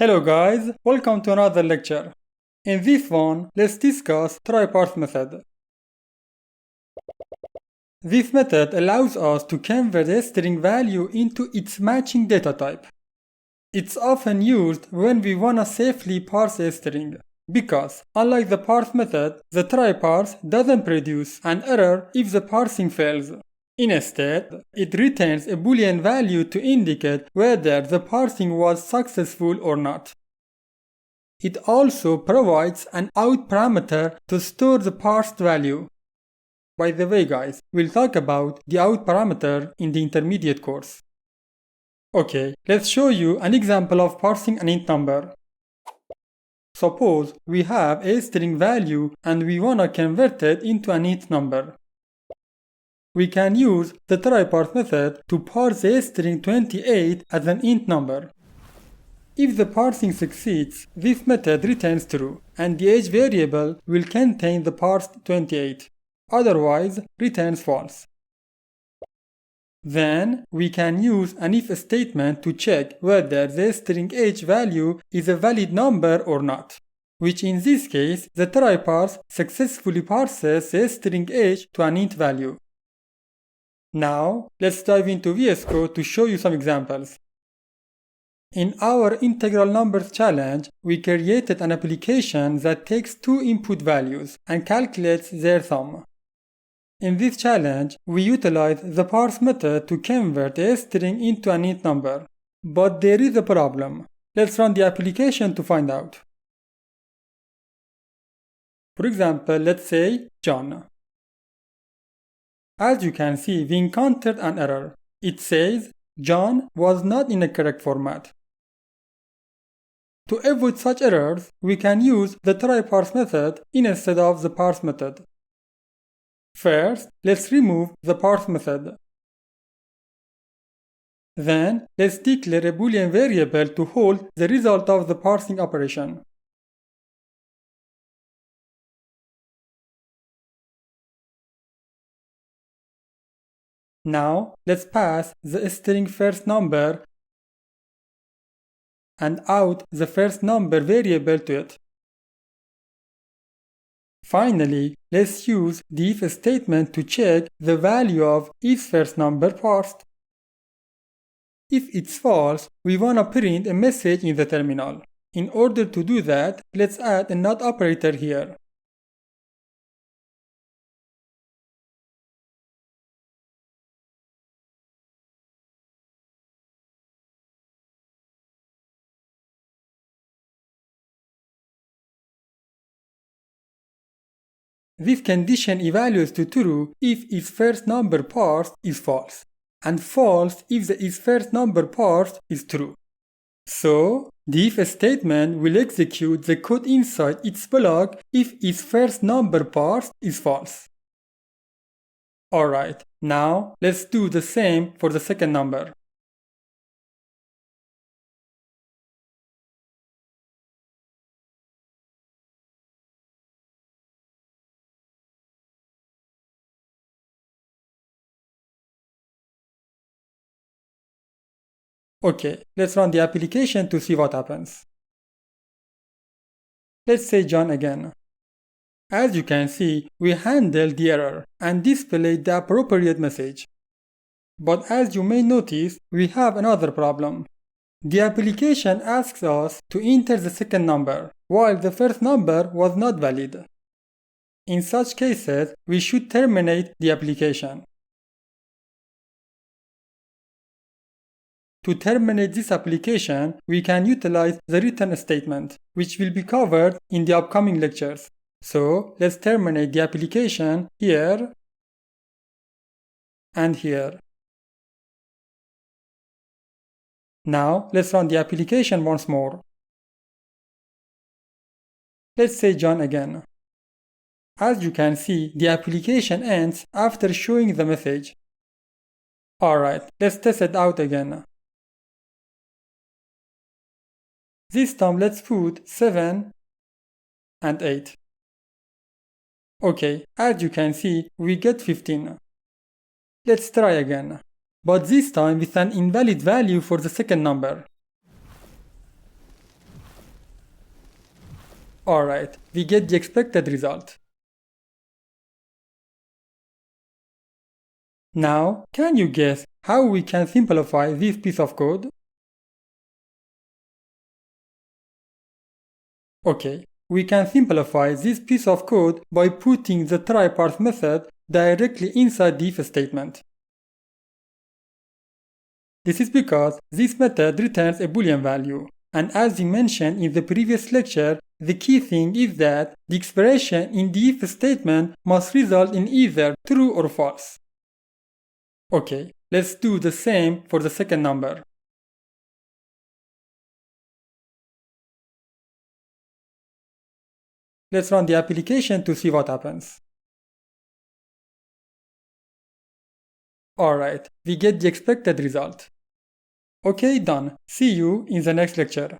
Hello guys, welcome to another lecture. In this one, let's discuss try-parse method. This method allows us to convert a string value into its matching data type. It's often used when we wanna safely parse a string, because unlike the parse method, the try-parse doesn't produce an error if the parsing fails. Instead, it returns a boolean value to indicate whether the parsing was successful or not. It also provides an out parameter to store the parsed value. By the way guys, we'll talk about the out parameter in the intermediate course. Okay, let's show you an example of parsing an int number. Suppose we have a string value and we wanna convert it into an int number. We can use the try-parse method to parse a string 28 as an int number. If the parsing succeeds, this method returns true, and the age variable will contain the parsed 28. Otherwise, returns false. Then, we can use an if statement to check whether the string age value is a valid number or not, which in this case, the try-parse successfully parses a string age to an int value. Now, let's dive into VS Code to show you some examples. In our integral numbers challenge, we created an application that takes two input values and calculates their sum. In this challenge, we utilize the parse method to convert a string into an int number. But there is a problem. Let's run the application to find out. For example, let's say John. As you can see, we encountered an error. It says John was not in a correct format. To avoid such errors, we can use the try-parse method instead of the parse method. First, let's remove the parse method. Then, let's declare a boolean variable to hold the result of the parsing operation. Now, let's pass the string first number and out the first number variable to it. Finally, let's use the if statement to check the value of is first number parsed. If it's false, we wanna print a message in the terminal. In order to do that, let's add a not operator here. This condition evaluates to true if its first number parsed is false, and false if the is first number parsed is true. So, the if statement will execute the code inside its block if its first number parsed is false. Alright, now let's do the same for the second number. Okay, let's run the application to see what happens. Let's say John again. As you can see, we handled the error and displayed the appropriate message. But as you may notice, we have another problem. The application asks us to enter the second number, while the first number was not valid. In such cases, we should terminate the application. To terminate this application, we can utilize the return statement, which will be covered in the upcoming lectures. So, let's terminate the application here and here. Now, let's run the application once more. Let's say John again. As you can see, the application ends after showing the message. Alright, let's test it out again. This time let's put 7 and 8. Okay, as you can see, we get 15. Let's try again, but this time with an invalid value for the second number. Alright, we get the expected result. Now, can you guess how we can simplify this piece of code? Okay, we can simplify this piece of code by putting the try_parse method directly inside the if statement. This is because this method returns a boolean value, and as we mentioned in the previous lecture, the key thing is that the expression in the if statement must result in either true or false. Okay, let's do the same for the second number. Let's run the application to see what happens. Alright, we get the expected result. Okay, done. See you in the next lecture.